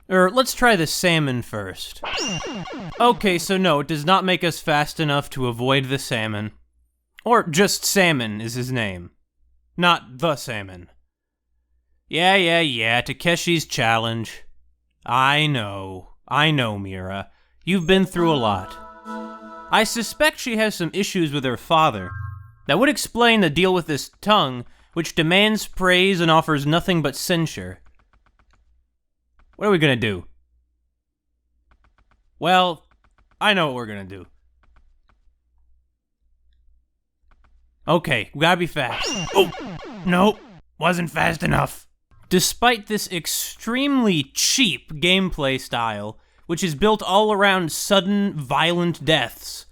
Let's try the salmon first. Okay, so no, it does not make us fast enough to avoid the salmon. Or just Salmon is his name. Not the salmon. Yeah, Takeshi's challenge. I know, Mira. You've been through a lot. I suspect she has some issues with her father. That would explain the deal with this tongue, which demands praise and offers nothing but censure. What are we gonna do? Well, I know what we're gonna do. Okay, we gotta be fast. Oh, nope, wasn't fast enough. Despite this extremely cheap gameplay style, which is built all around sudden, violent deaths.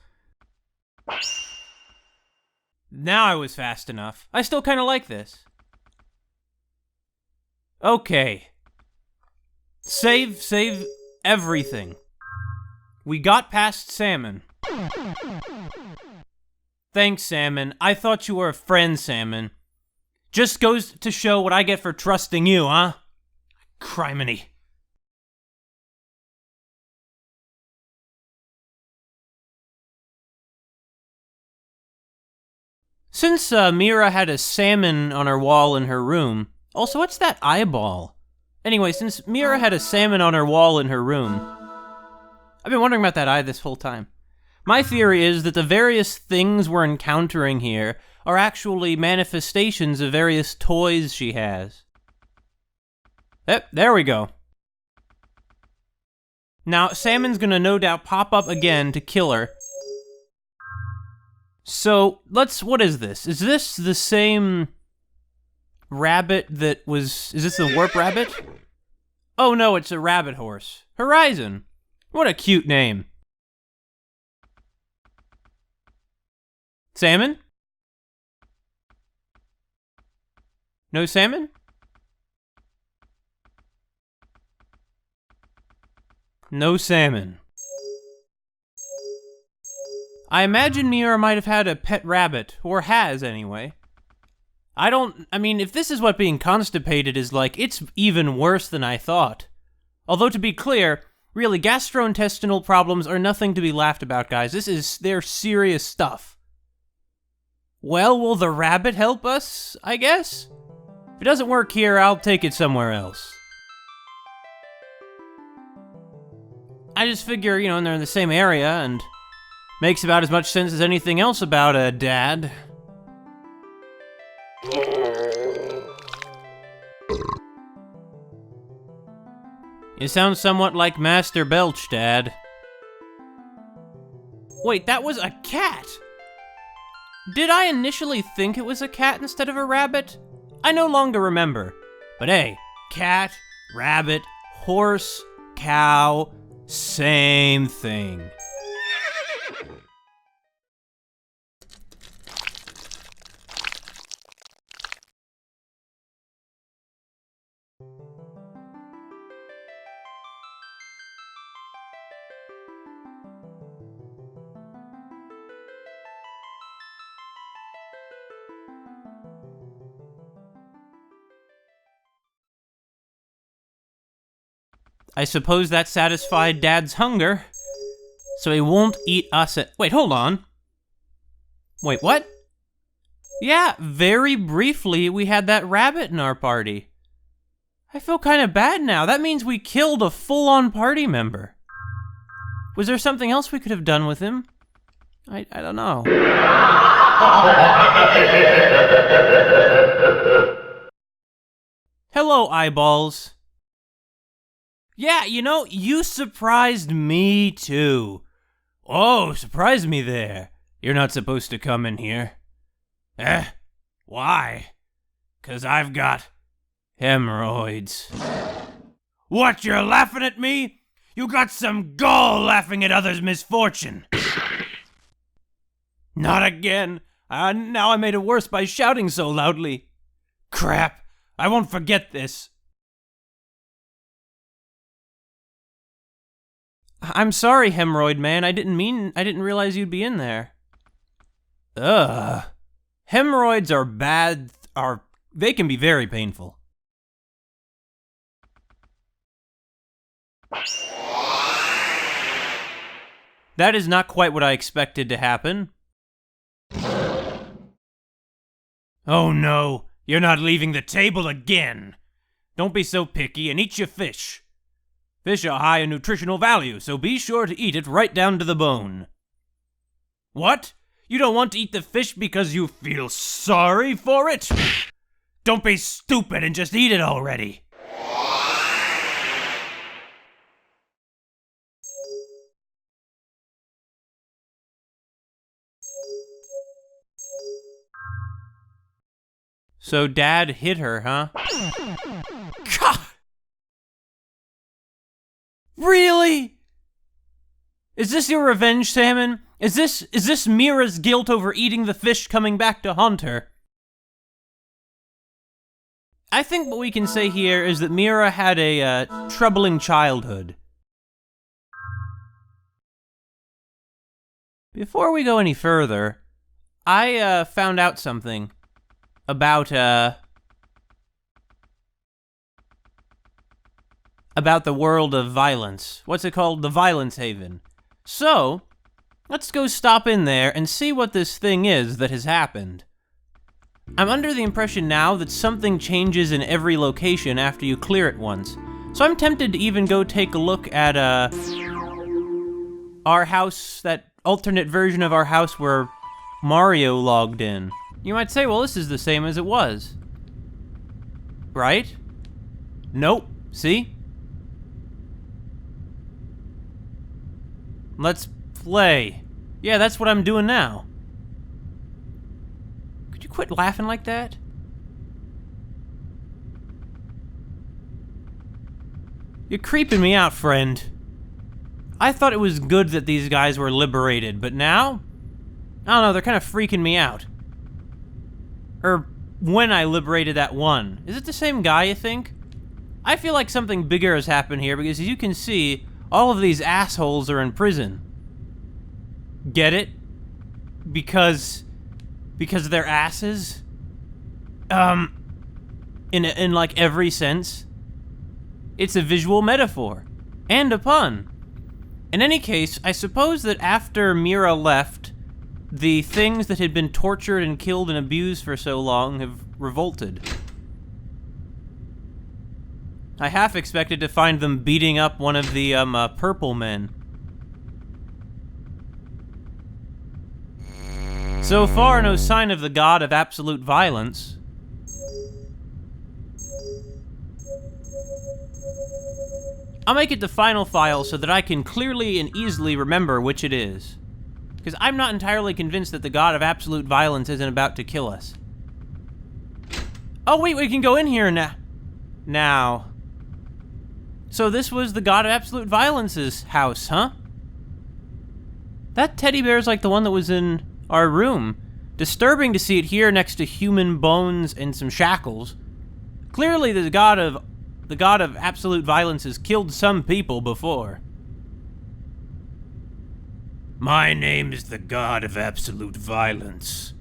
Now I was fast enough. I still kinda like this. Okay. Save everything. We got past Salmon. Thanks, Salmon. I thought you were a friend, Salmon. Just goes to show what I get for trusting you, huh? Criminy. Since Mira had a salmon on her wall in her room... Also, what's that eyeball? Anyway, since Mira had a salmon on her wall in her room... I've been wondering about that eye this whole time. My theory is that the various things we're encountering here are actually manifestations of various toys she has. Yep, there we go. Now, Salmon's gonna no doubt pop up again to kill her. So, what is this? Is this the same rabbit that was... Is this the warp rabbit? Oh no, it's a rabbit horse. Horizon. What a cute name. Salmon? No salmon? No salmon. I imagine Mira might have had a pet rabbit, or has anyway. I mean, if this is what being constipated is like, it's even worse than I thought. Although to be clear, really, gastrointestinal problems are nothing to be laughed about, guys. They're serious stuff. Well, will the rabbit help us, I guess? If it doesn't work here, I'll take it somewhere else. I just figure, you know, they're in the same area, and makes about as much sense as anything else about a dad. You sound somewhat like Master Belch, Dad. Wait, that was a cat! Did I initially think it was a cat instead of a rabbit? I no longer remember. But hey, cat, rabbit, horse, cow, same thing. I suppose that satisfied Dad's hunger, so he won't eat us at— Wait, hold on. Wait, what? Yeah, very briefly we had that rabbit in our party. I feel kind of bad now. That means we killed a full-on party member. Was there something else we could have done with him? I don't know. Hello, eyeballs. Yeah, you know, you surprised me too. Oh, surprised me there. You're not supposed to come in here. Why? 'Cause I've got hemorrhoids. What, you're laughing at me? You got some gall laughing at others' misfortune. Not again. Now I made it worse by shouting so loudly. Crap, I won't forget this. I'm sorry, Hemorrhoid Man. I didn't realize you'd be in there. Ugh. Hemorrhoids are bad, they can be very painful. That is not quite what I expected to happen. Oh no, you're not leaving the table again. Don't be so picky and eat your fish. Fish are high in nutritional value, so be sure to eat it right down to the bone. What? You don't want to eat the fish because you feel sorry for it? Don't be stupid and just eat it already. So Dad hit her, huh? God. Really? Is this your revenge, Salmon? Is this Mira's guilt over eating the fish coming back to haunt her? I think what we can say here is that Mira had a troubling childhood. Before we go any further, I found out something about the world of violence. What's it called? The Violence Haven. So, let's go stop in there and see what this thing is that has happened. I'm under the impression now that something changes in every location after you clear it once. So I'm tempted to even go take a look at our house, that alternate version of our house where Mario logged in. You might say, well, this is the same as it was. Right? Nope. See? Let's play. Yeah, that's what I'm doing now. Could you quit laughing like that? You're creeping me out, friend. I thought it was good that these guys were liberated, but now? I don't know, they're kind of freaking me out. Or when I liberated that one. Is it the same guy, you think? I feel like something bigger has happened here because, as you can see, all of these assholes are in prison. Get it? Because they're asses? In like every sense. It's a visual metaphor. And a pun. In any case, I suppose that after Mira left, the things that had been tortured and killed and abused for so long have revolted. I half expected to find them beating up one of the, purple men. So far, no sign of the god of absolute violence. I'll make it the final file so that I can clearly and easily remember which it is. Because I'm not entirely convinced that the god of absolute violence isn't about to kill us. Oh wait, we can go in here now. So this was the god of absolute violence's house, huh? That teddy bear's like the one that was in our room. Disturbing to see it here next to human bones and some shackles. Clearly the god of absolute violence has killed some people before. My name is the god of absolute violence.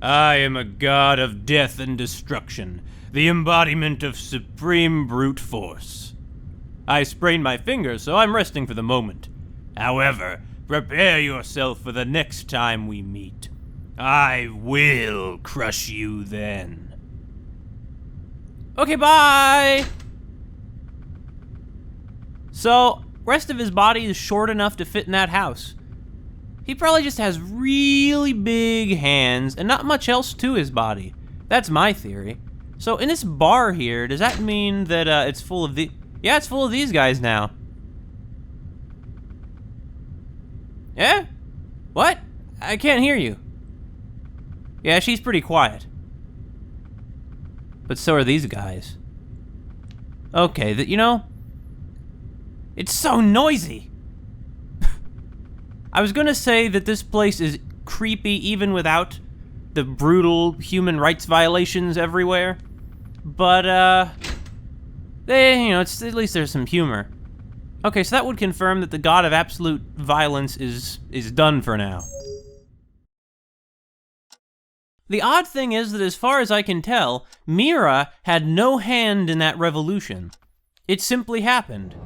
I am a god of death and destruction, the embodiment of supreme brute force. I sprained my finger, so I'm resting for the moment. However, prepare yourself for the next time we meet. I will crush you then. Okay, bye! So, rest of his body is short enough to fit in that house. He probably just has really big hands and not much else to his body. That's my theory. So in this bar here, does that mean that it's full of yeah, it's full of these guys now. Yeah? What? I can't hear you. Yeah, she's pretty quiet. But so are these guys. Okay, you know, it's so noisy. I was gonna say that this place is creepy even without the brutal human rights violations everywhere, but it's at least there's some humor. Okay, so that would confirm that the god of absolute violence is done for now. The odd thing is that as far as I can tell, Mira had no hand in that revolution. It simply happened.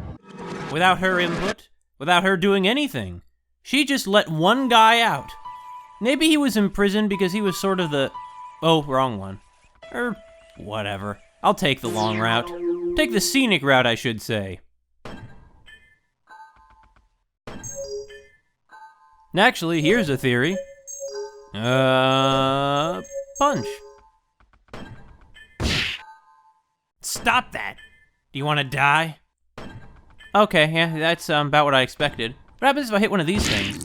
Without her input, without her doing anything. She just let one guy out. Maybe he was in prison because he was sort of the... Oh, wrong one. Or whatever. I'll take the long route. Take the scenic route, I should say. Actually, here's a theory. Punch. Stop that! Do you want to die? Okay, yeah, that's about what I expected. What happens if I hit one of these things?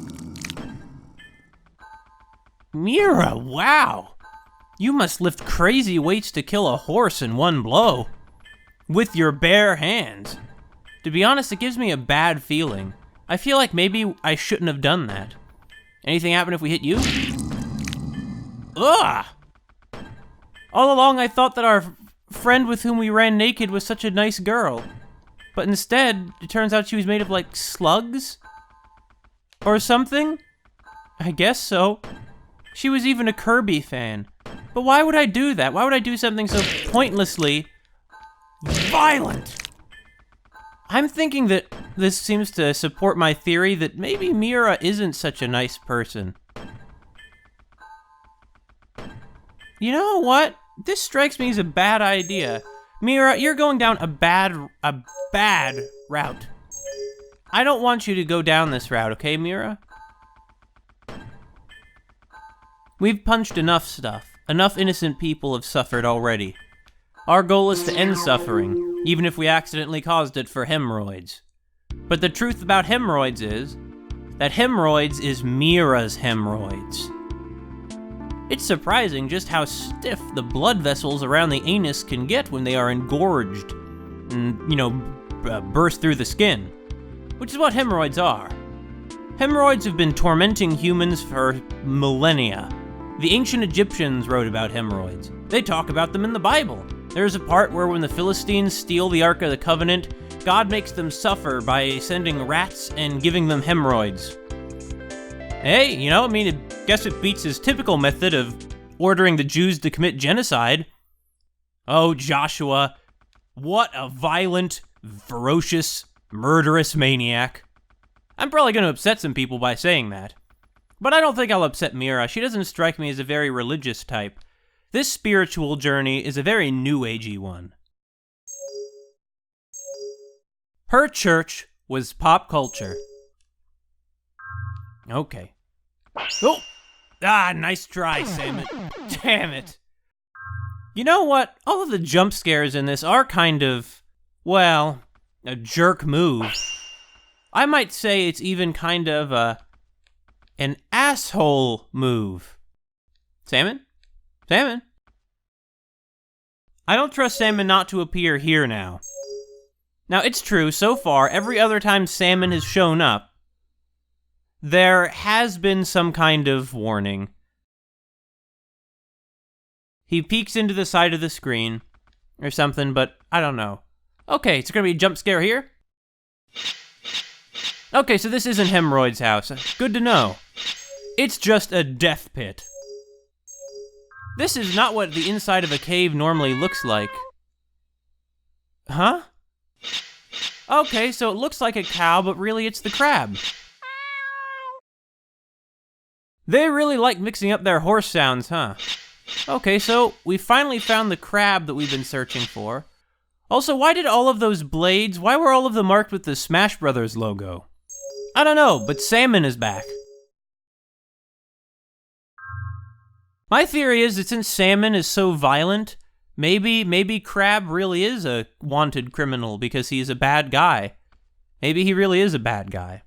Mira, wow! You must lift crazy weights to kill a horse in one blow. With your bare hands. To be honest, it gives me a bad feeling. I feel like maybe I shouldn't have done that. Anything happen if we hit you? Ugh! All along I thought that our friend with whom we ran naked was such a nice girl. But instead, it turns out she was made of, like, slugs? Or something? I guess so. She was even a Kirby fan. But why would I do that? Why would I do something so pointlessly violent? I'm thinking that this seems to support my theory that maybe Mira isn't such a nice person. You know what? This strikes me as a bad idea. Mira, you're going down a bad route. I don't want you to go down this route, okay, Mira? We've punched enough stuff. Enough innocent people have suffered already. Our goal is to end suffering, even if we accidentally caused it for hemorrhoids. But the truth about hemorrhoids is that hemorrhoids is Mira's hemorrhoids. It's surprising just how stiff the blood vessels around the anus can get when they are engorged and, burst through the skin. Which is what hemorrhoids are. Hemorrhoids have been tormenting humans for millennia. The ancient Egyptians wrote about hemorrhoids. They talk about them in the Bible. There's a part where when the Philistines steal the Ark of the Covenant, God makes them suffer by sending rats and giving them hemorrhoids. Hey, I guess it beats his typical method of ordering the Jews to commit genocide. Oh, Joshua, what a violent, ferocious, murderous maniac. I'm probably going to upset some people by saying that. But I don't think I'll upset Mira. She doesn't strike me as a very religious type. This spiritual journey is a very new agey one. Her church was pop culture. Okay. Oh! Nice try, Sam. Damn it. You know what? All of the jump scares in this are kind of, well, a jerk move. I might say it's even kind of an asshole move. Salmon? Salmon? I don't trust Salmon not to appear here now. Now, it's true, so far, every other time Salmon has shown up, there has been some kind of warning. He peeks into the side of the screen, or something, but I don't know. Okay, it's gonna be a jump scare here? Okay, so this isn't Hemorrhoid's house. Good to know. It's just a death pit. This is not what the inside of a cave normally looks like. Huh? Okay, so it looks like a cow, but really it's the crab. They really like mixing up their horse sounds, huh? Okay, so we finally found the crab that we've been searching for. Also, why did all of those blades, why were all of them marked with the Smash Brothers logo? I don't know, but Salmon is back. My theory is that since Salmon is so violent, maybe Crab really is a wanted criminal because he's a bad guy. Maybe he really is a bad guy.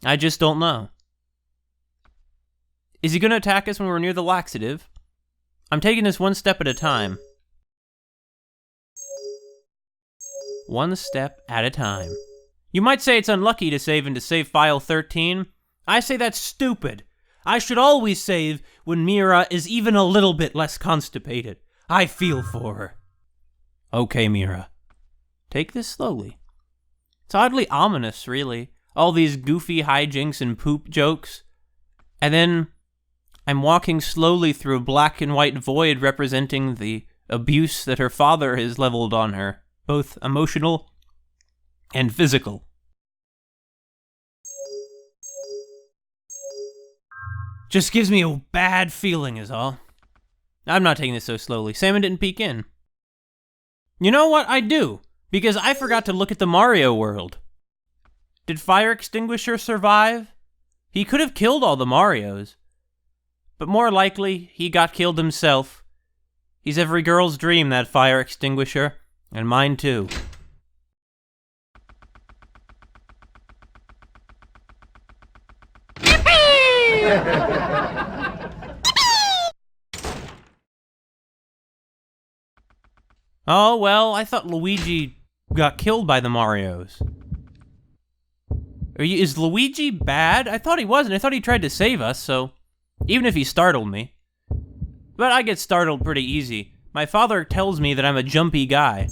I just don't know. Is he gonna attack us when we're near the laxative? I'm taking this one step at a time. One step at a time. You might say it's unlucky to save into save file 13. I say that's stupid. I should always save when Mira is even a little bit less constipated. I feel for her. Okay, Mira. Take this slowly. It's oddly ominous, really. All these goofy hijinks and poop jokes. And then I'm walking slowly through a black and white void representing the abuse that her father has leveled on her, both emotional and physical. Just gives me a bad feeling is all. I'm not taking this so slowly. Salmon didn't peek in. You know what? I do. Because I forgot to look at the Mario world. Did Fire Extinguisher survive? He could have killed all the Marios. But more likely, he got killed himself. He's every girl's dream, that Fire Extinguisher. And mine too. Oh, well, I thought Luigi got killed by the Marios. Is Luigi bad? I thought he wasn't. I thought he tried to save us, so... Even if he startled me. But I get startled pretty easy. My father tells me that I'm a jumpy guy.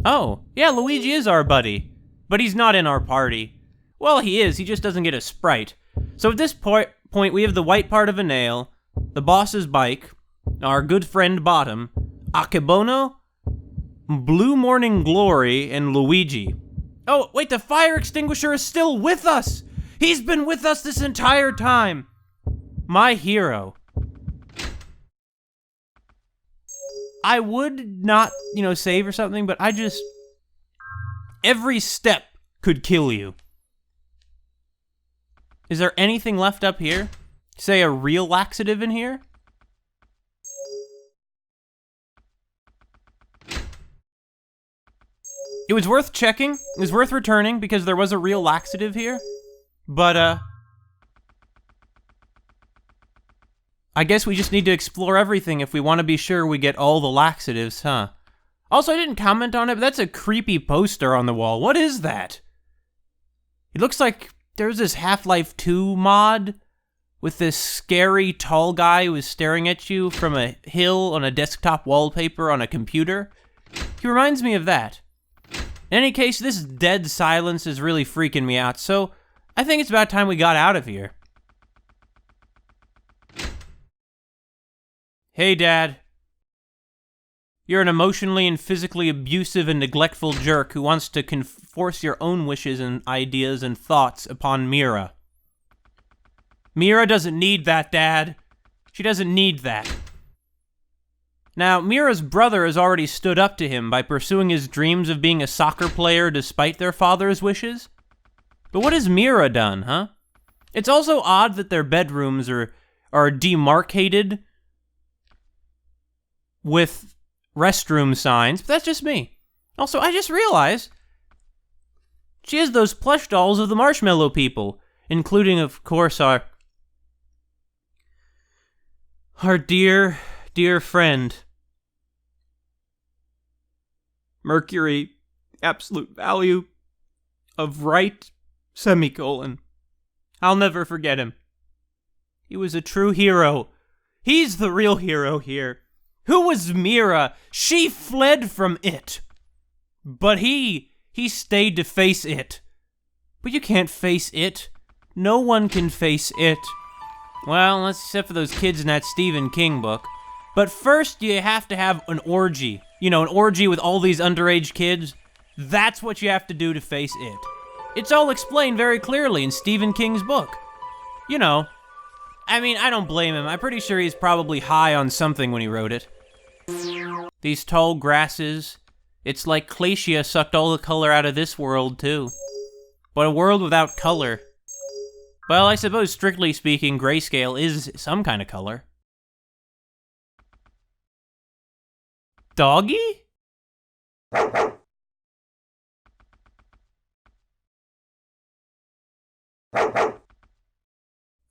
Oh, yeah, Luigi is our buddy. But he's not in our party. Well, he is. He just doesn't get a sprite. So at this point, we have the white part of a nail, the boss's bike, our good friend Bottom, Akebono, Blue Morning Glory, and Luigi. Oh, wait, the Fire Extinguisher is still with us! He's been with us this entire time! My hero. I would not, save or something, but I just... Every step could kill you. Is there anything left up here? Say a real laxative in here? It was worth checking. It was worth returning because there was a real laxative here. But, I guess we just need to explore everything if we want to be sure we get all the laxatives, huh? Also, I didn't comment on it, but that's a creepy poster on the wall. What is that? It looks like there's this Half-Life 2 mod with this scary tall guy who is staring at you from a hill on a desktop wallpaper on a computer. He reminds me of that. In any case, this dead silence is really freaking me out, so I think it's about time we got out of here. Hey, Dad. You're an emotionally and physically abusive and neglectful jerk who wants to force your own wishes and ideas and thoughts upon Mira. Mira doesn't need that, Dad. She doesn't need that. Now, Mira's brother has already stood up to him by pursuing his dreams of being a soccer player despite their father's wishes. But what has Mira done, huh? It's also odd that their bedrooms are demarcated with restroom signs, but that's just me. Also, I just realized she has those plush dolls of the Marshmallow People, including, of course, our dear, dear friend, Mercury, absolute value of right, semicolon. I'll never forget him. He was a true hero. He's the real hero here. Who was Mira? She fled from it. But he stayed to face it. But you can't face it. No one can face it. Well, except for those kids in that Stephen King book. But first, you have to have an orgy. An orgy with all these underage kids. That's what you have to do to face it. It's all explained very clearly in Stephen King's book. I mean, I don't blame him. I'm pretty sure he's probably high on something when he wrote it. These tall grasses. It's like Glacia sucked all the color out of this world, too. But a world without color. Well, I suppose, strictly speaking, grayscale is some kind of color. Doggy?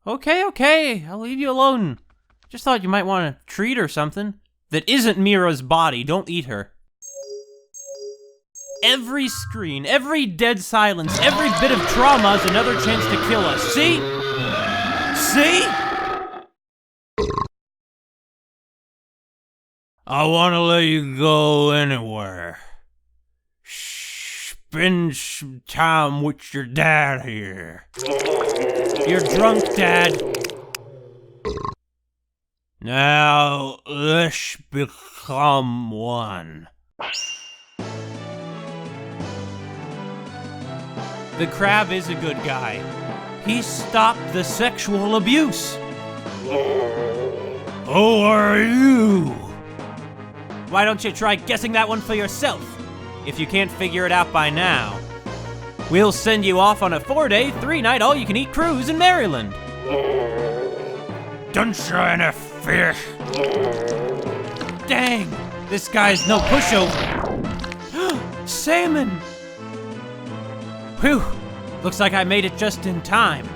Okay, I'll leave you alone. Just thought you might want a treat or something. That isn't Mira's body, don't eat her. Every screen, every dead silence, every bit of trauma is another chance to kill us, see? See? I want to let you go anywhere. Spend some time with your dad here. You're drunk, Dad. Now, let's become one. The crab is a good guy. He stopped the sexual abuse. Who are you? Why don't you try guessing that one for yourself? If you can't figure it out by now, we'll send you off on a 4-day, 3-night, all-you-can-eat cruise in Maryland. Don't try any fish. Dang, this guy's no pushover. Salmon! Whew, looks like I made it just in time.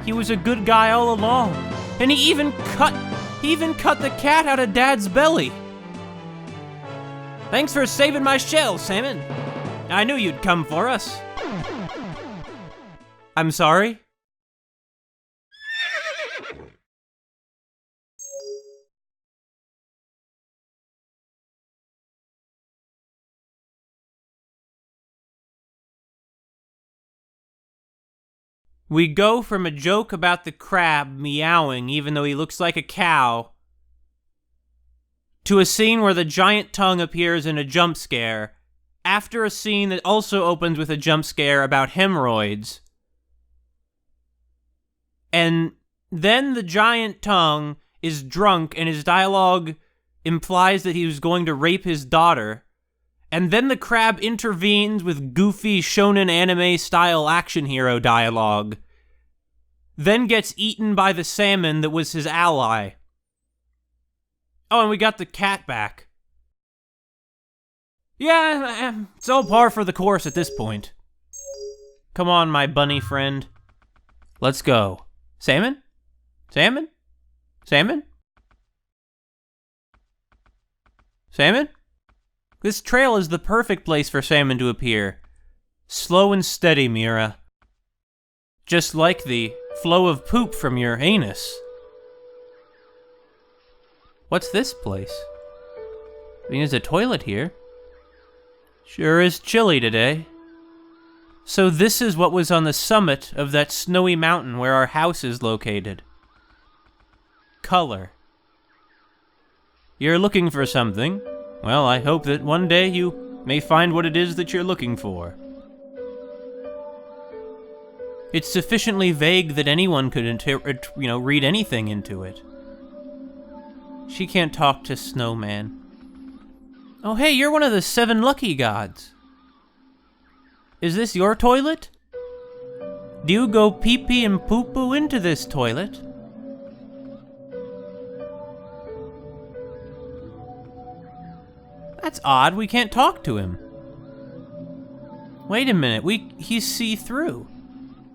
He was a good guy all along, and he even cut the cat out of Dad's belly. Thanks for saving my shell, Salmon. I knew you'd come for us. I'm sorry? We go from a joke about the crab meowing even though he looks like a cow to a scene where the giant tongue appears in a jump scare, after a scene that also opens with a jump scare about hemorrhoids. And then the giant tongue is drunk and his dialogue implies that he was going to rape his daughter. And then the crab intervenes with goofy shonen anime style action hero dialogue. Then gets eaten by the salmon that was his ally. Oh, and we got the cat back. Yeah, it's all par for the course at this point. Come on, my bunny friend. Let's go. Salmon? Salmon? Salmon? Salmon? This trail is the perfect place for salmon to appear. Slow and steady, Mira. Just like the flow of poop from your anus. What's this place? I mean, there's a toilet here. Sure is chilly today. So this is what was on the summit of that snowy mountain where our house is located. Color. You're looking for something. Well, I hope that one day you may find what it is that you're looking for. It's sufficiently vague that anyone could read anything into it. She can't talk to Snowman. Oh hey, you're one of the 7 lucky gods. Is this your toilet? Do you go pee-pee and poo-poo into this toilet? That's odd, we can't talk to him. Wait a minute, he's see-through.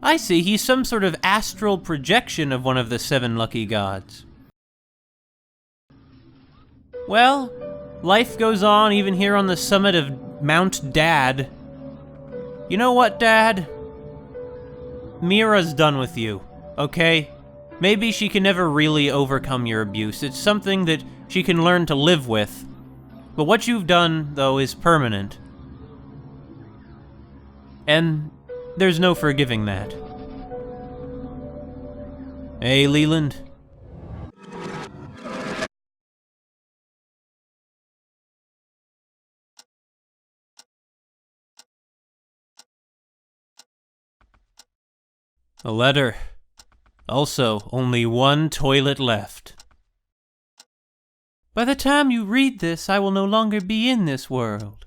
I see, he's some sort of astral projection of one of the 7 lucky gods. Well, life goes on even here on the summit of Mount Dad. You know what, Dad? Mira's done with you, okay? Maybe she can never really overcome your abuse. It's something that she can learn to live with. But what you've done, though, is permanent. And there's no forgiving that. Hey, Leland. A letter. Also, only one toilet left. By the time you read this, I will no longer be in this world.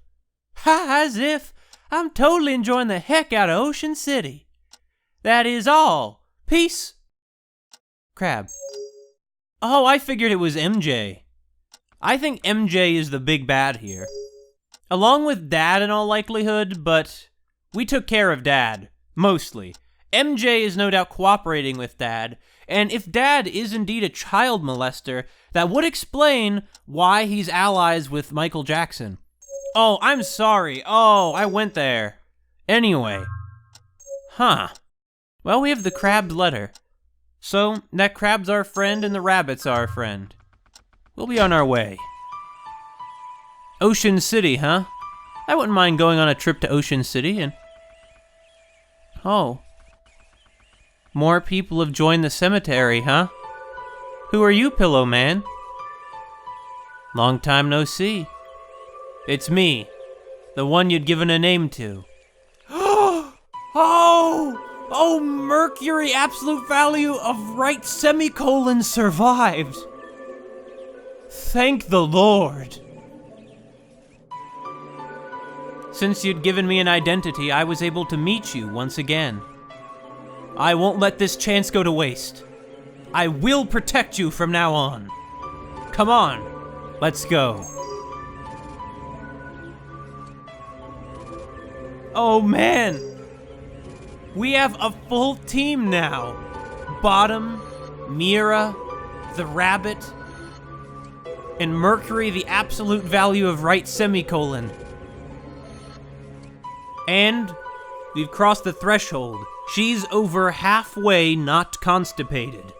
Ha, as if! I'm totally enjoying the heck out of Ocean City. That is all. Peace. Crab. Oh, I figured it was MJ. I think MJ is the big bad here. Along with Dad in all likelihood, but we took care of Dad, mostly. MJ is no doubt cooperating with Dad, and if Dad is indeed a child molester, that would explain why he's allies with Michael Jackson. Oh, I'm sorry. Oh, I went there. Anyway. Huh. Well, we have the crab's letter. So, that crab's our friend and the rabbit's our friend. We'll be on our way. Ocean City, huh? I wouldn't mind going on a trip to Ocean City and... Oh. More people have joined the cemetery, huh? Who are you, Pillow Man? Long time no see. It's me, the one you'd given a name to. Oh! Oh, Mercury absolute value of right semicolon survived. Thank the Lord. Since you'd given me an identity, I was able to meet you once again. I won't let this chance go to waste. I will protect you from now on. Come on, let's go. Oh man, we have a full team now. Bottom, Mira, the rabbit, and Mercury, the absolute value of right semicolon. And we've crossed the threshold. She's over halfway not constipated.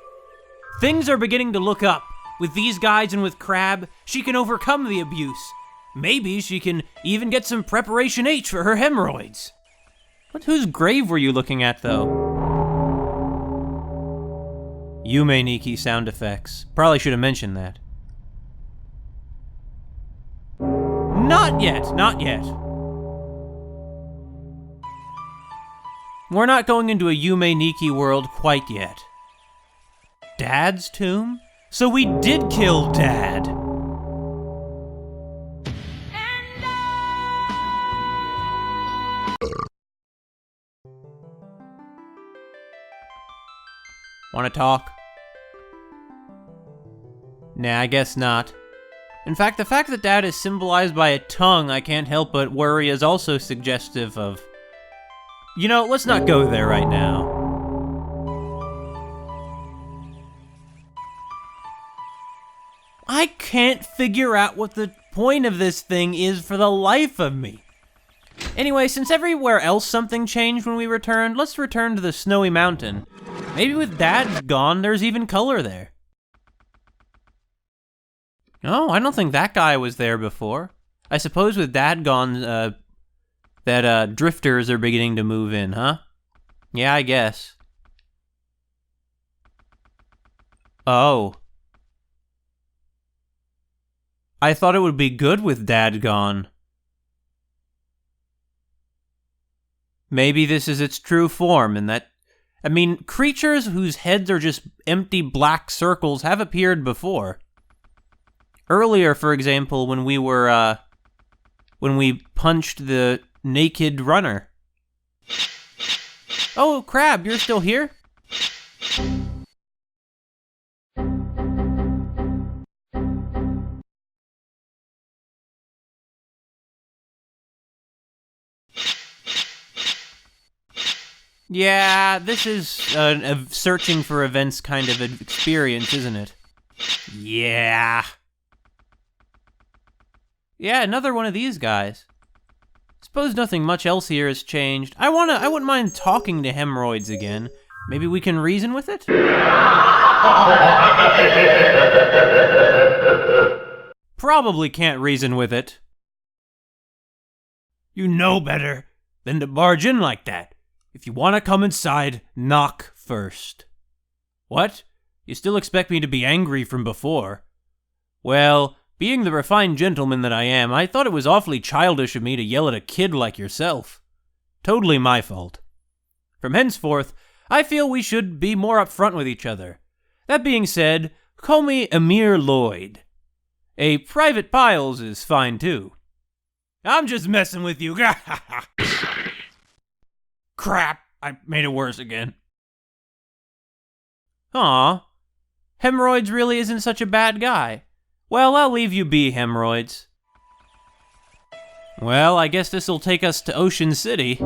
Things are beginning to look up. With these guys and with Crab, she can overcome the abuse. Maybe she can even get some Preparation H for her hemorrhoids. Whose grave were you looking at, though? Yume Nikki sound effects. Probably should have mentioned that. Not yet, not yet. We're not going into a Yume Nikki world quite yet. Dad's tomb? So we did kill Dad. Wanna talk? Nah, I guess not. In fact, the fact that Dad is symbolized by a tongue I can't help but worry is also suggestive of... You know, let's not go there right now. I can't figure out what the point of this thing is for the life of me. Anyway, since everywhere else something changed when we returned, let's return to the snowy mountain. Maybe with Dad gone, there's even color there. No, I don't think that guy was there before. I suppose with Dad gone, that drifters are beginning to move in, huh? Yeah, I guess. Oh. I thought it would be good with Dad gone. Maybe this is its true form, and that... I mean, creatures whose heads are just empty black circles have appeared before. Earlier, for example, when we were, when we punched the naked runner. Oh, Crab, you're still here? Yeah, this is a searching for events kind of an experience, isn't it? Yeah. Yeah, another one of these guys. Suppose nothing much else here has changed. I wouldn't mind talking to hemorrhoids again. Maybe we can reason with it? Probably can't reason with it. You know better than to barge in like that. If you want to come inside, knock first. What? You still expect me to be angry from before? Well, being the refined gentleman that I am, I thought it was awfully childish of me to yell at a kid like yourself. Totally my fault. From henceforth, I feel we should be more upfront with each other. That being said, call me Amir Lloyd. A Private Piles is fine too. I'm just messing with you. Crap, I made it worse again. Aw, Hemorrhoids really isn't such a bad guy. Well, I'll leave you be, Hemorrhoids. Well, I guess this'll take us to Ocean City.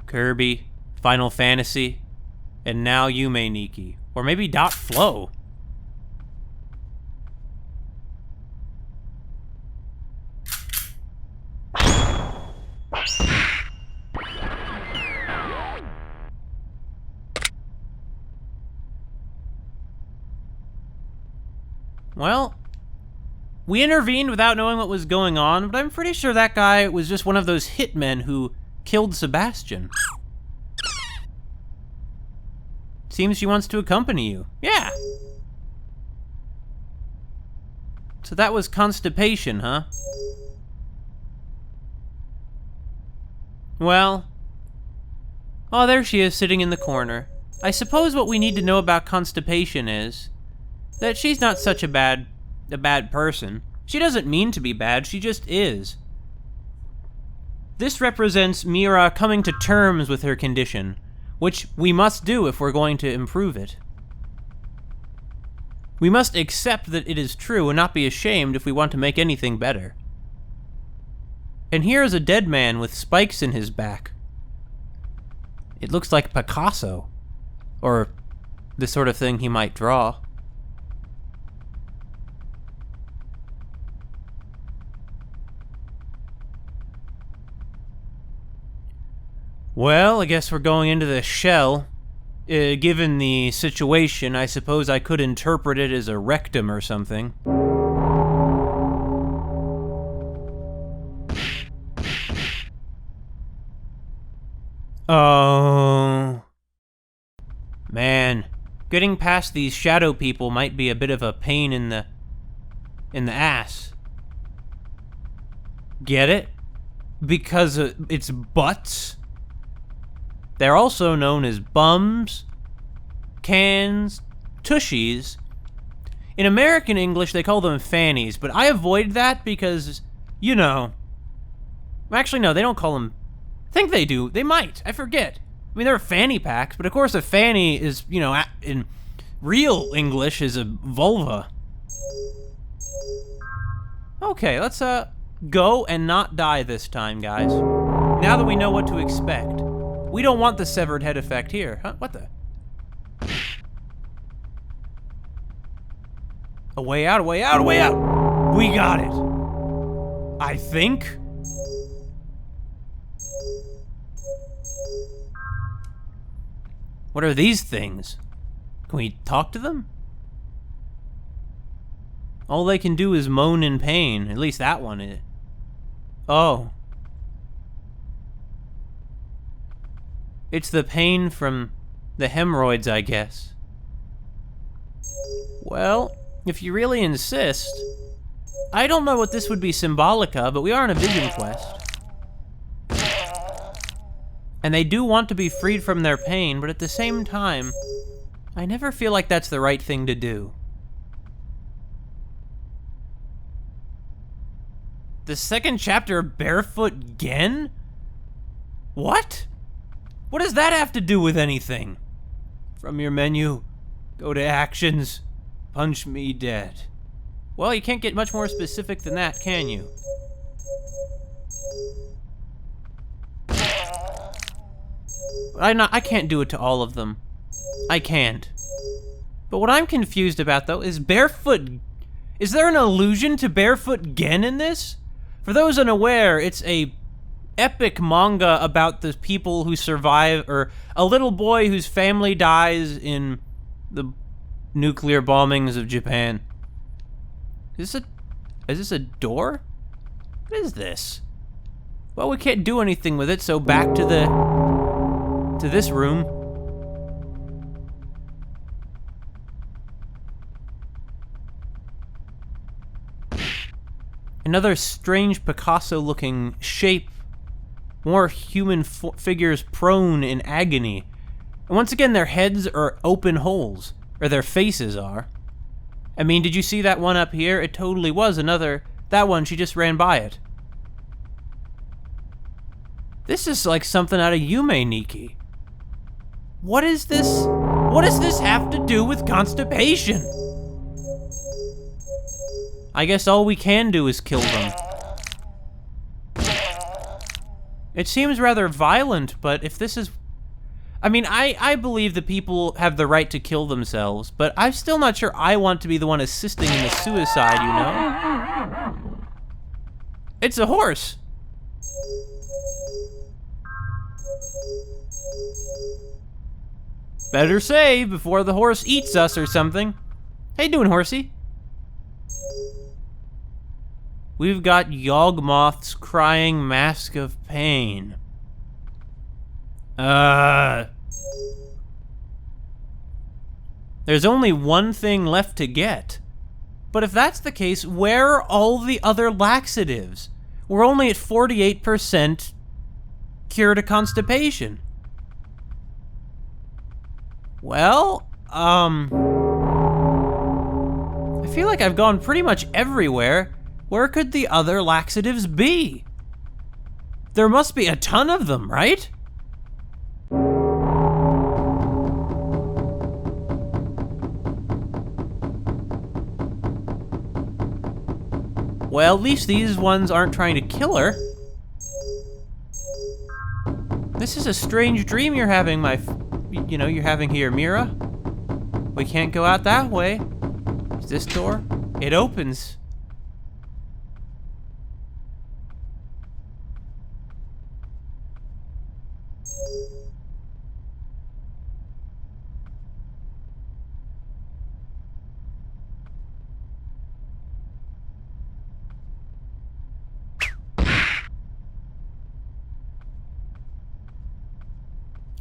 Kirby, Final Fantasy, and now Yume Nikki. Or maybe Dot Flow. Well, we intervened without knowing what was going on, but I'm pretty sure that guy was just one of those hitmen who killed Sebastian. Seems she wants to accompany you. Yeah. So that was constipation, huh? Well... Oh, there she is, sitting in the corner. I suppose what we need to know about constipation is that she's not such a bad person. She doesn't mean to be bad, she just is. This represents Mira coming to terms with her condition, which we must do if we're going to improve it. We must accept that it is true and not be ashamed if we want to make anything better. And here is a dead man with spikes in his back. It looks like Picasso, or the sort of thing he might draw. Well, I guess we're going into the shell. Given the situation, I suppose I could interpret it as a rectum or something. Oh... Man, getting past these shadow people might be a bit of a pain in the ass. Get it? Because it's butts? They're also known as bums, cans, tushies. In American English, they call them fannies, but I avoid that because, you know... Actually, no, they don't call them... I think they do. They might. I forget. I mean, there are fanny packs, but of course a fanny is, you know, in real English is a vulva. Okay, let's, go and not die this time, guys. Now that we know what to expect. We don't want the severed head effect here. Huh? What the? A way out, a way out, a way out! We got it! I think? What are these things? Can we talk to them? All they can do is moan in pain. At least that one is. Oh. It's the pain from the hemorrhoids, I guess. Well, if you really insist, I don't know what this would be symbolic of, but we are on a vision quest. And they do want to be freed from their pain, but at the same time, I never feel like that's the right thing to do. The second chapter of Barefoot Gen? What? What does that have to do with anything? From your menu, go to actions, punch me dead. Well, you can't get much more specific than that, can you? I can't do it to all of them. I can't. But what I'm confused about, though, is Barefoot... Is there an allusion to Barefoot Gen in this? For those unaware, it's a epic manga about the people who survive, or a little boy whose family dies in the nuclear bombings of Japan. Is this a door? What is this? Well, we can't do anything with it, so back to this room. Another strange Picasso-looking shape. More human figures prone in agony. And once again, their heads are open holes. Or their faces are. I mean, did you see that one up here? It totally was another... That one, she just ran by it. This is like something out of Yume Nikki. What is this? What does this have to do with constipation? I guess all we can do is kill them. It seems rather violent, but if this is... I mean, I believe that people have the right to kill themselves, but I'm still not sure I want to be the one assisting in the suicide, you know? It's a horse! Better save before the horse eats us or something. How you doing, horsey? We've got Yawgmoth's crying mask of pain. There's only one thing left to get. But if that's the case, where are all the other laxatives? We're only at 48% cure to constipation. Well, I feel like I've gone pretty much everywhere. Where could the other laxatives be? There must be a ton of them, right? Well, at least these ones aren't trying to kill her. This is a strange dream you're having, you're having here, Mira. We can't go out that way. Is this door? It opens.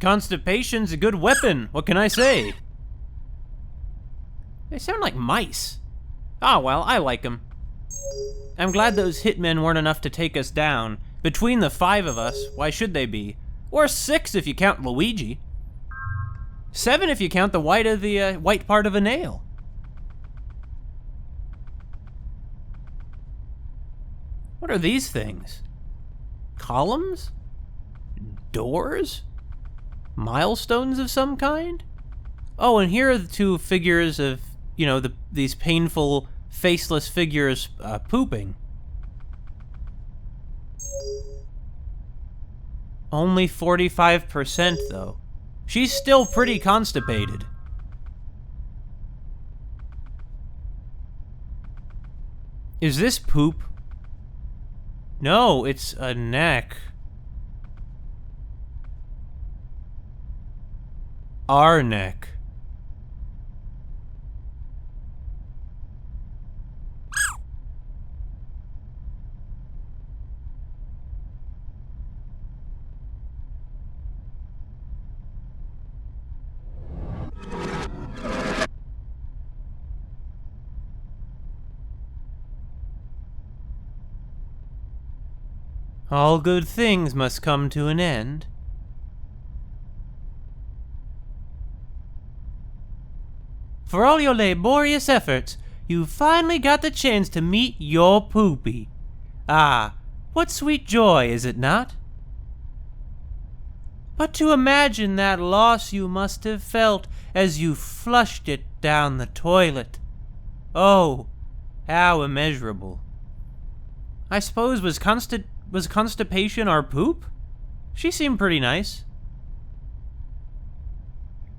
Constipation's a good weapon, what can I say? They sound like mice. Ah, well, I like them. I'm glad those hitmen weren't enough to take us down. Between the 5 of us, why should they be? Or 6 if you count Luigi. 7 if you count the white part of a nail. What are these things? Columns? Doors? Milestones of some kind? Oh, and here are the 2 figures of, these painful, faceless figures pooping. Only 45% though. She's still pretty constipated. Is this poop? No, it's a neck. Our neck. All good things must come to an end. For all your laborious efforts, you finally got the chance to meet your poopy. Ah, what sweet joy, is it not? But to imagine that loss you must have felt as you flushed it down the toilet. Oh, how immeasurable. I suppose was constipation our poop? She seemed pretty nice.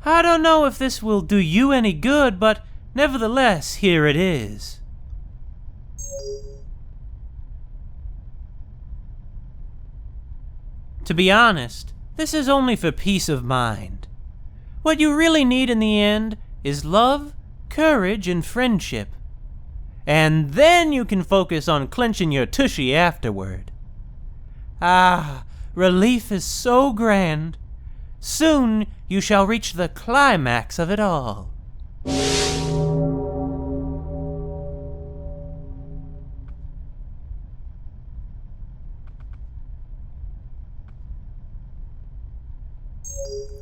I don't know if this will do you any good, but nevertheless, here it is. To be honest, this is only for peace of mind. What you really need in the end is love, courage, and friendship. And then you can focus on clenching your tushy afterward. Ah, relief is so grand. Soon you shall reach the climax of it all.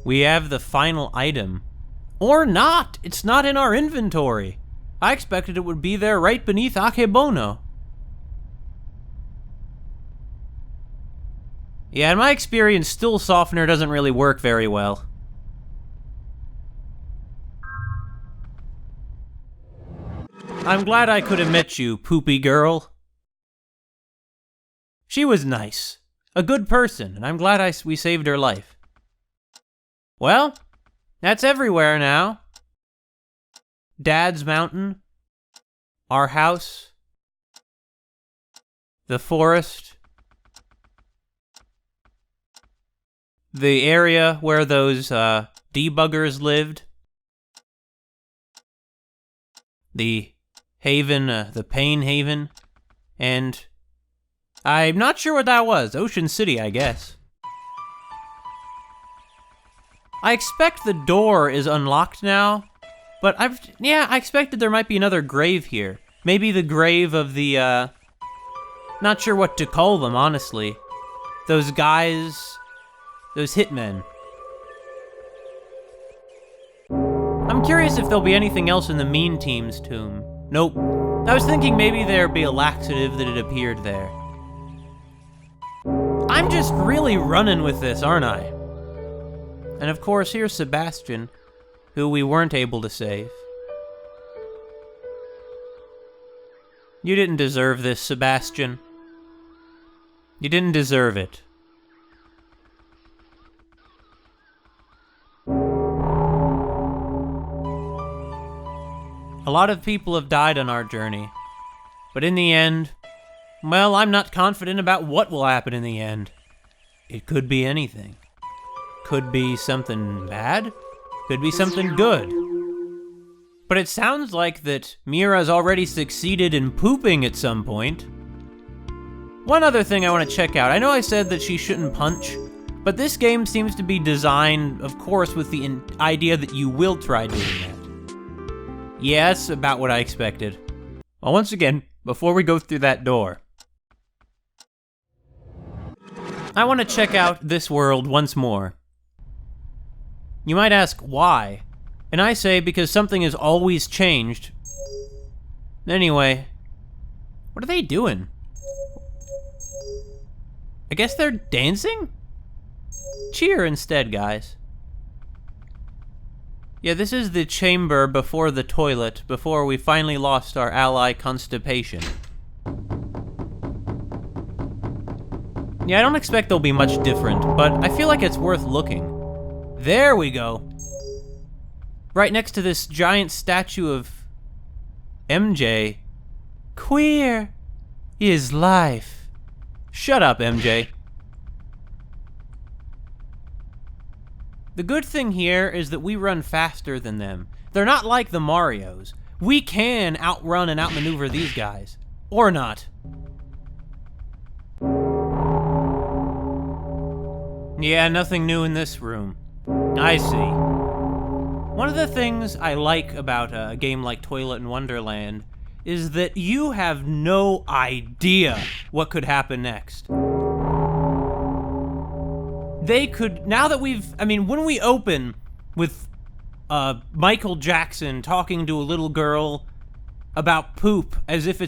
We have the final item. Or not! It's not in our inventory. I expected it would be there right beneath Akebono. Yeah, in my experience, stool softener doesn't really work very well. I'm glad I could have met you, poopy girl. She was nice. A good person, and I'm glad we saved her life. Well, that's everywhere now. Dad's mountain, our house, the forest, the area where those debuggers lived, the haven, the pain haven, and I'm not sure what that was. Ocean City, I guess. I expect the door is unlocked now, but I expected there might be another grave here. Maybe the grave of the, not sure what to call them, honestly. Those guys, those hitmen. I'm curious if there'll be anything else in the Mean Team's tomb. Nope. I was thinking maybe there'd be a laxative that had appeared there. I'm just really running with this, aren't I? And of course, here's Sebastian, who we weren't able to save. You didn't deserve this, Sebastian. You didn't deserve it. A lot of people have died on our journey, but in the end, well, I'm not confident about what will happen in the end. It could be anything. Could be something bad, could be something good. But it sounds like that Mira's already succeeded in pooping at some point. One other thing I want to check out. I know I said that she shouldn't punch, but this game seems to be designed, of course, with the idea that you will try doing that. Yeah, that's about what I expected. Well, once again, before we go through that door, I want to check out this world once more. You might ask why, and I say because something has always changed. Anyway, what are they doing? I guess they're dancing? Cheer instead, guys. Yeah, this is the chamber before the toilet, before we finally lost our ally Constipation. Yeah, I don't expect they'll be much different, but I feel like it's worth looking. There we go. Right next to this giant statue of MJ. Queer is life. Shut up, MJ. The good thing here is that we run faster than them. They're not like the Marios. We can outrun and outmaneuver these guys. Or not. Yeah, nothing new in this room. I see. One of the things I like about a game like Toilet and Wonderland is that you have no idea what could happen next. They could, now that when we open with Michael Jackson talking to a little girl about poop, as if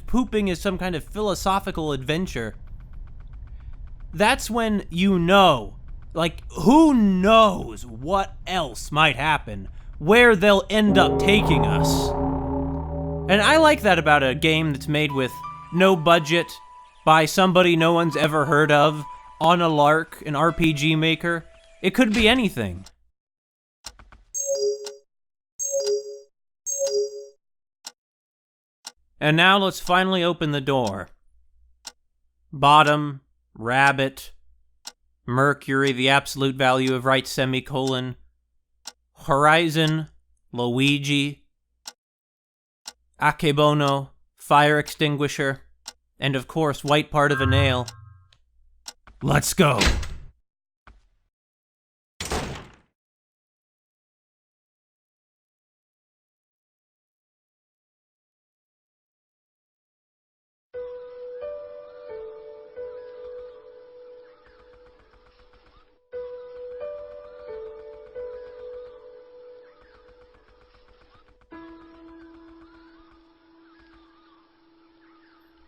pooping is some kind of philosophical adventure, that's when you know, like, who knows what else might happen, where they'll end up taking us. And I like that about a game that's made with no budget, by somebody no one's ever heard of, on a lark, an RPG maker. It could be anything. And now let's finally open the door. Bottom, rabbit, Mercury, the absolute value of right semicolon, horizon, Luigi, Akebono, fire extinguisher, and of course, white part of a nail. Let's go.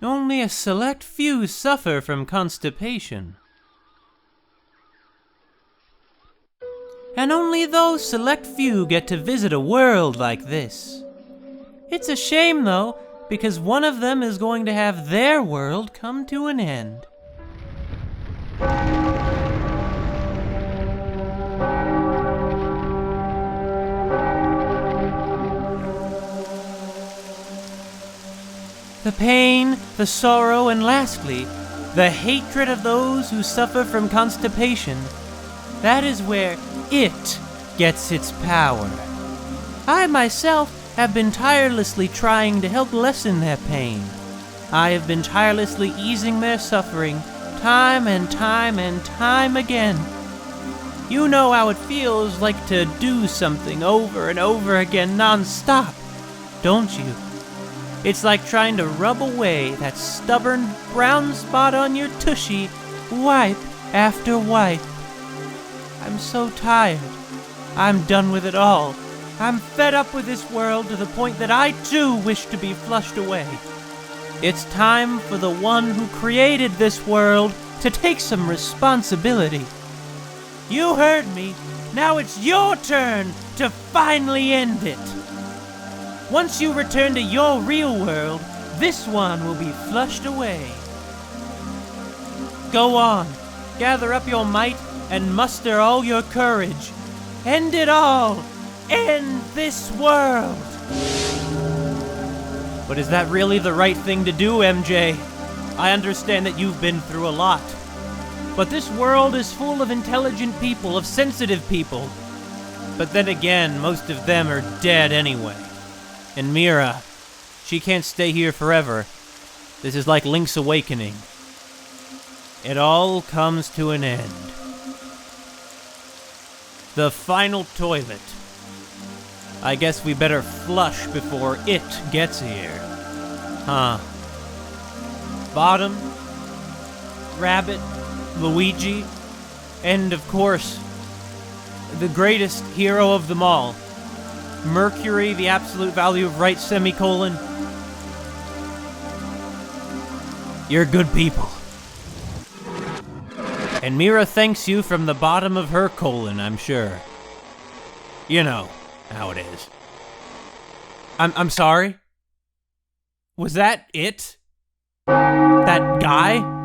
Only a select few suffer from constipation. And only those select few get to visit a world like this. It's a shame, though, because one of them is going to have their world come to an end. The pain, the sorrow, and lastly, the hatred of those who suffer from constipation, that is where it gets its power. I myself have been tirelessly trying to help lessen their pain. I have been tirelessly easing their suffering, time and time and time again. You know how it feels like to do something over and over again non-stop, don't you? It's like trying to rub away that stubborn brown spot on your tushy, wipe after wipe. I'm so tired. I'm done with it all. I'm fed up with this world to the point that I too wish to be flushed away. It's time for the one who created this world to take some responsibility. You heard me. Now it's your turn to finally end it. Once you return to your real world, this one will be flushed away. Go on, gather up your might and muster all your courage. End it all! End this world! But is that really the right thing to do, MJ? I understand that you've been through a lot. But this world is full of intelligent people, of sensitive people. But then again, most of them are dead anyway. And Mira, she can't stay here forever. This is like Link's awakening. It all comes to an end. The final toilet. I guess we better flush before it gets here. Huh. Bottom, Rabbit, Luigi, and of course, the greatest hero of them all, Mercury, the absolute value of right, semicolon. You're good people. And Mira thanks you from the bottom of her colon, I'm sure. You know how it is. I'm sorry? Was that it? That guy?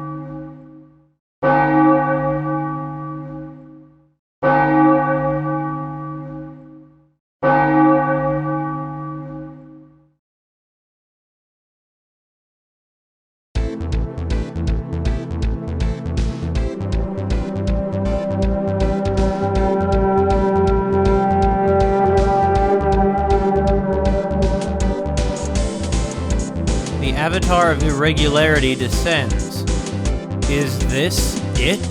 Avatar of irregularity descends. Is this it?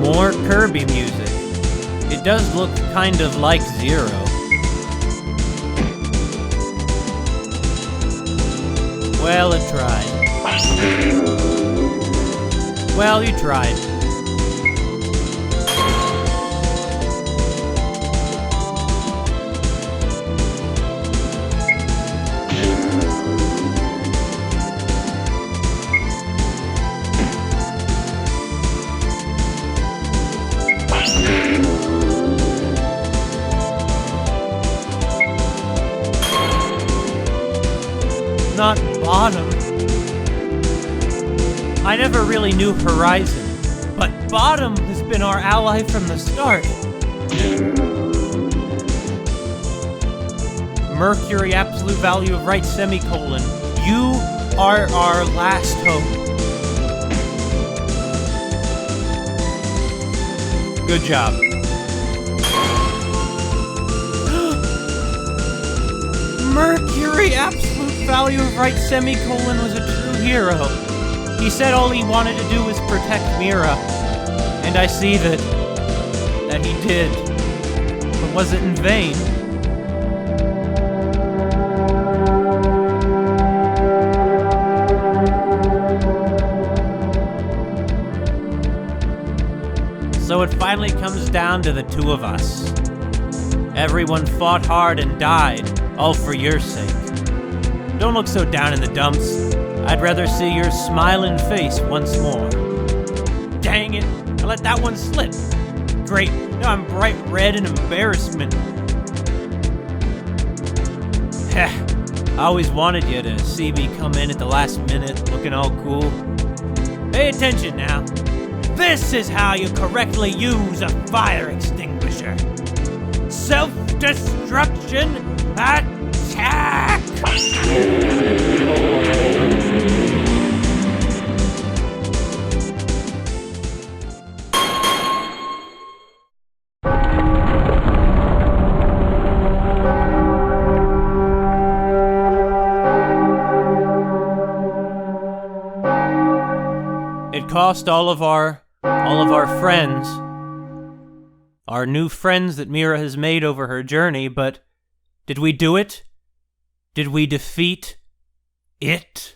More Kirby music. It does look kind of like Zero. Well, it tried. Well, you tried. Not Bottom. I never really knew Horizon, but Bottom has been our ally from the start. Mercury, absolute value of right, semicolon. You are our last hope. Good job. Mercury, absolute value of right, semicolon, was a true hero. He said all he wanted to do was protect Mira. And I see that he did. But was it in vain? So it finally comes down to the two of us. Everyone fought hard and died, all for your sake. Don't look so down in the dumps. I'd rather see your smiling face once more. Dang it, I let that one slip. Great, now I'm bright red in embarrassment. Heh, I always wanted you to see me come in at the last minute, looking all cool. Pay attention now. This is how you correctly use a fire extinguisher. Self-destruction attack! It cost all of our all of our friends, our new friends that Mira has made over her journey, but did we do it? Did we defeat it?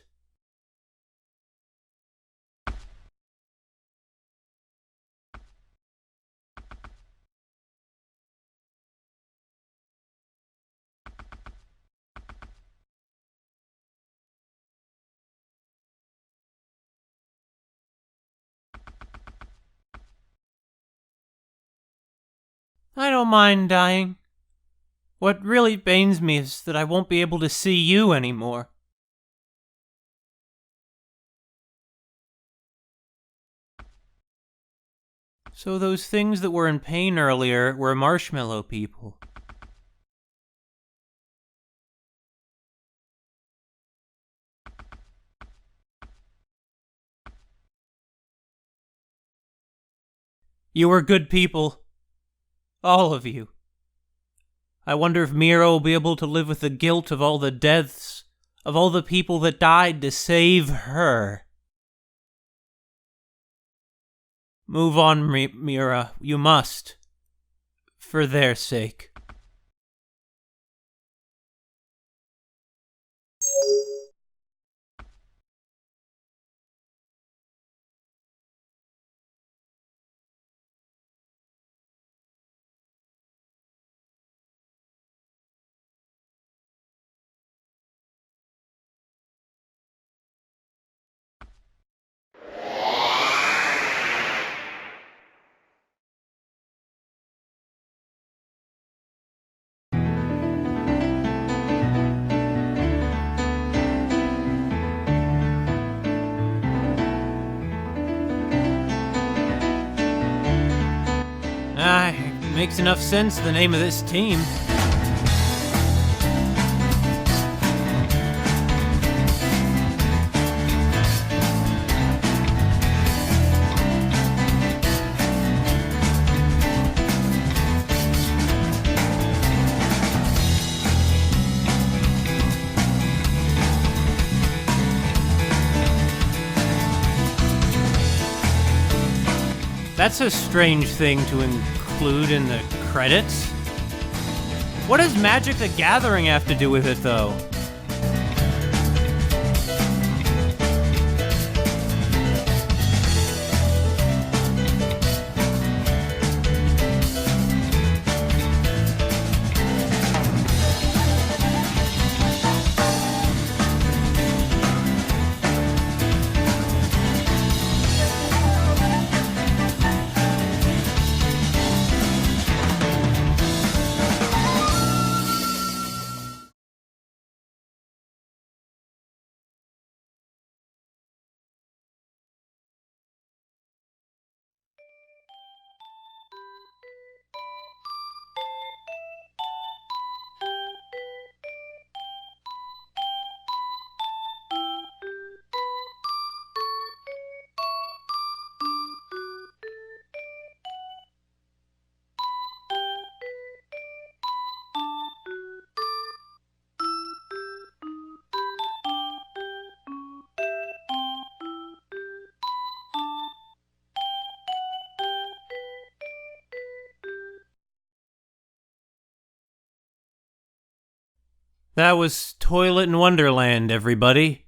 I don't mind dying. What really pains me is that I won't be able to see you anymore. So those things that were in pain earlier were marshmallow people. You were good people. All of you. I wonder if Mira will be able to live with the guilt of all the deaths, of all the people that died to save her. Move on, Mira. You must. For their sake. It makes enough sense, the name of this team. That's a strange thing to include in the credits. What does Magic the Gathering have to do with it, though? That was Toilet in Wonderland, everybody.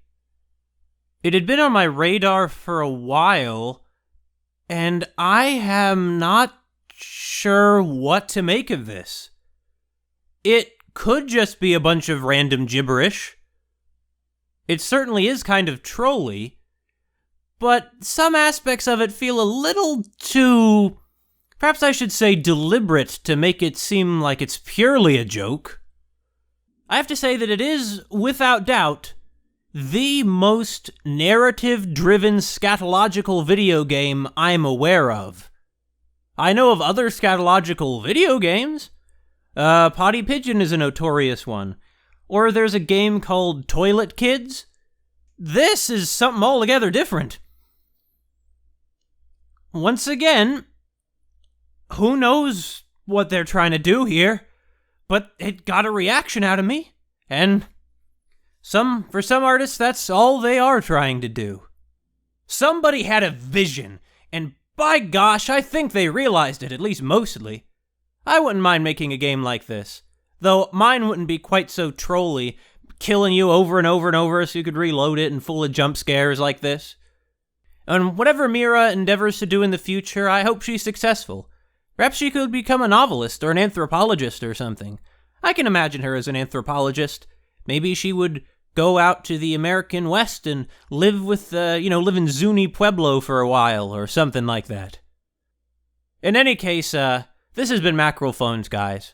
It had been on my radar for a while, and I am not sure what to make of this. It could just be a bunch of random gibberish. It certainly is kind of trolly, but some aspects of it feel a little too, perhaps I should say deliberate, to make it seem like it's purely a joke. I have to say that it is, without doubt, the most narrative-driven scatological video game I'm aware of. I know of other scatological video games. Potty Pigeon is a notorious one. Or there's a game called Toilet Kids. This is something altogether different. Once again, who knows what they're trying to do here? But it got a reaction out of me, and for some artists, that's all they are trying to do. Somebody had a vision, and by gosh, I think they realized it, at least mostly. I wouldn't mind making a game like this, though mine wouldn't be quite so trolly, killing you over and over and over so you could reload it and full of jump scares like this. And whatever Mira endeavors to do in the future, I hope she's successful. Perhaps she could become a novelist or an anthropologist or something. I can imagine her as an anthropologist. Maybe she would go out to the American West and live with, live in Zuni Pueblo for a while or something like that. In any case, this has been Mackerel Phones, guys.